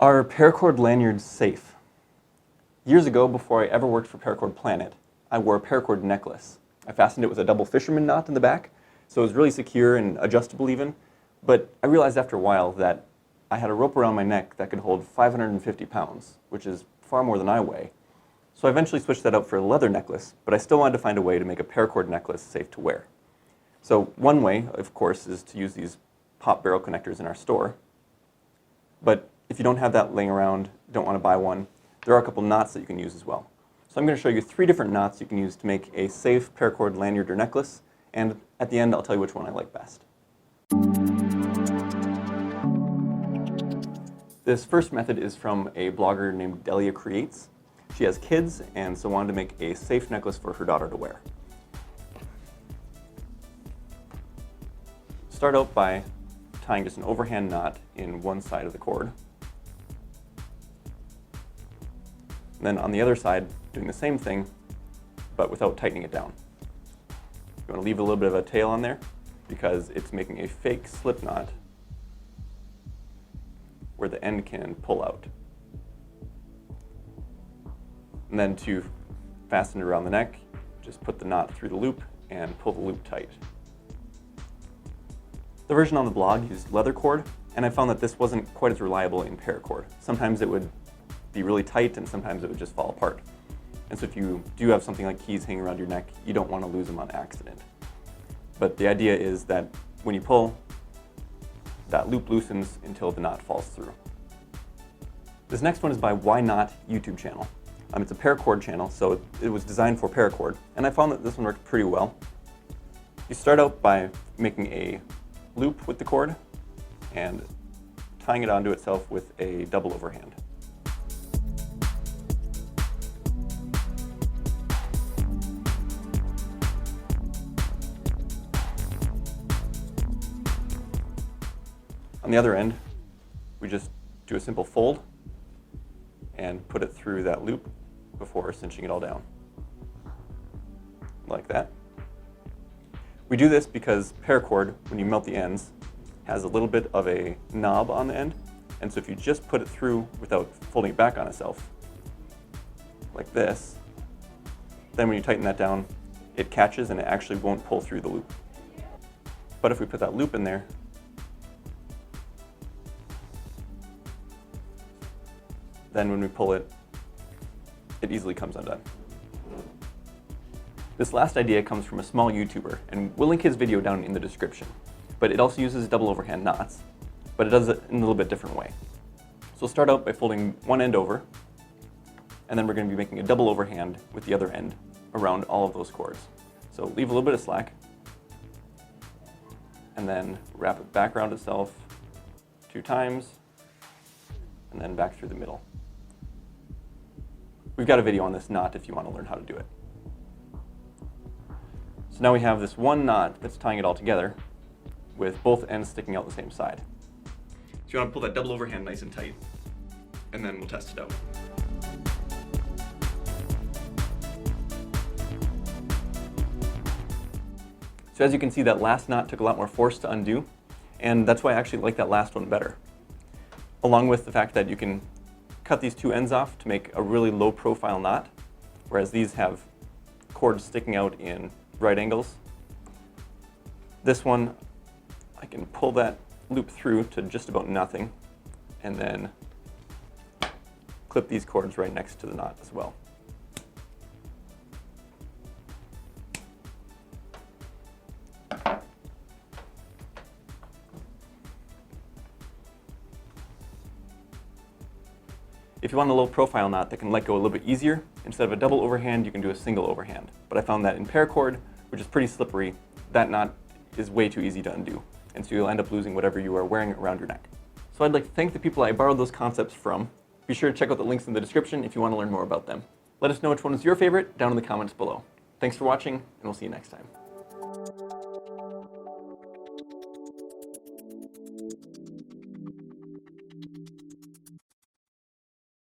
Are paracord lanyards safe? Years ago, before I ever worked for Paracord Planet, I wore a paracord necklace. I fastened it with a double fisherman knot in the back, so it was really secure and adjustable even, but I realized after a while that I had a rope around my neck that could hold 550 pounds, which is far more than I weigh. So I eventually switched that out for a leather necklace, but I still wanted to find a way to make a paracord necklace safe to wear. So one way, of course, is to use these pop barrel connectors in our store. But if you don't have that laying around, don't want to buy one, there are a couple knots that you can use as well. So I'm going to show you 3 different knots you can use to make a safe paracord lanyard or necklace, and at the end I'll tell you which one I like best. This first method is from a blogger named Delia Creates. She has kids and so wanted to make a safe necklace for her daughter to wear. Start out by tying just an overhand knot in one side of the cord. And then on the other side, doing the same thing, but without tightening it down. You want to leave a little bit of a tail on there because it's making a fake slip knot where the end can pull out. And then to fasten it around the neck, just put the knot through the loop and pull the loop tight. The version on the blog used leather cord, and I found that this wasn't quite as reliable in paracord. Sometimes it would be really tight and sometimes it would just fall apart. And so if you do have something like keys hanging around your neck, you don't want to lose them on accident. But the idea is that when you pull, that loop loosens until the knot falls through. This next one is by Why Not YouTube channel. It's a paracord channel, so it was designed for paracord, and I found that this one worked pretty well. You start out by making a loop with the cord and tying it onto itself with a double overhand. On the other end, we just do a simple fold and put it through that loop before cinching it all down, like that. We do this because paracord, when you melt the ends, has a little bit of a knob on the end, and so if you just put it through without folding it back on itself, like this, then when you tighten that down, it catches and it actually won't pull through the loop. But if we put that loop in there, then when we pull it, it easily comes undone. This last idea comes from a small YouTuber, and we'll link his video down in the description. But it also uses double overhand knots, but it does it in a little bit different way. So we'll start out by folding one end over, and then we're going to be making a double overhand with the other end around all of those cords. So leave a little bit of slack, and then wrap it back around itself 2 times, and then back through the middle. We've got a video on this knot if you want to learn how to do it. So now we have this one knot that's tying it all together with both ends sticking out the same side. So you want to pull that double overhand nice and tight, and then we'll test it out. So as you can see, that last knot took a lot more force to undo, and that's why I actually like that last one better. Along with the fact that you can cut these 2 ends off to make a really low profile knot, whereas these have cords sticking out in right angles. This one, I can pull that loop through to just about nothing, and then clip these cords right next to the knot as well. If you want a low profile knot that can let go a little bit easier, instead of a double overhand, you can do a single overhand. But I found that in paracord, which is pretty slippery, that knot is way too easy to undo, and so you'll end up losing whatever you are wearing around your neck. So I'd like to thank the people I borrowed those concepts from. Be sure to check out the links in the description if you want to learn more about them. Let us know which one is your favorite down in the comments below. Thanks for watching, and we'll see you next time.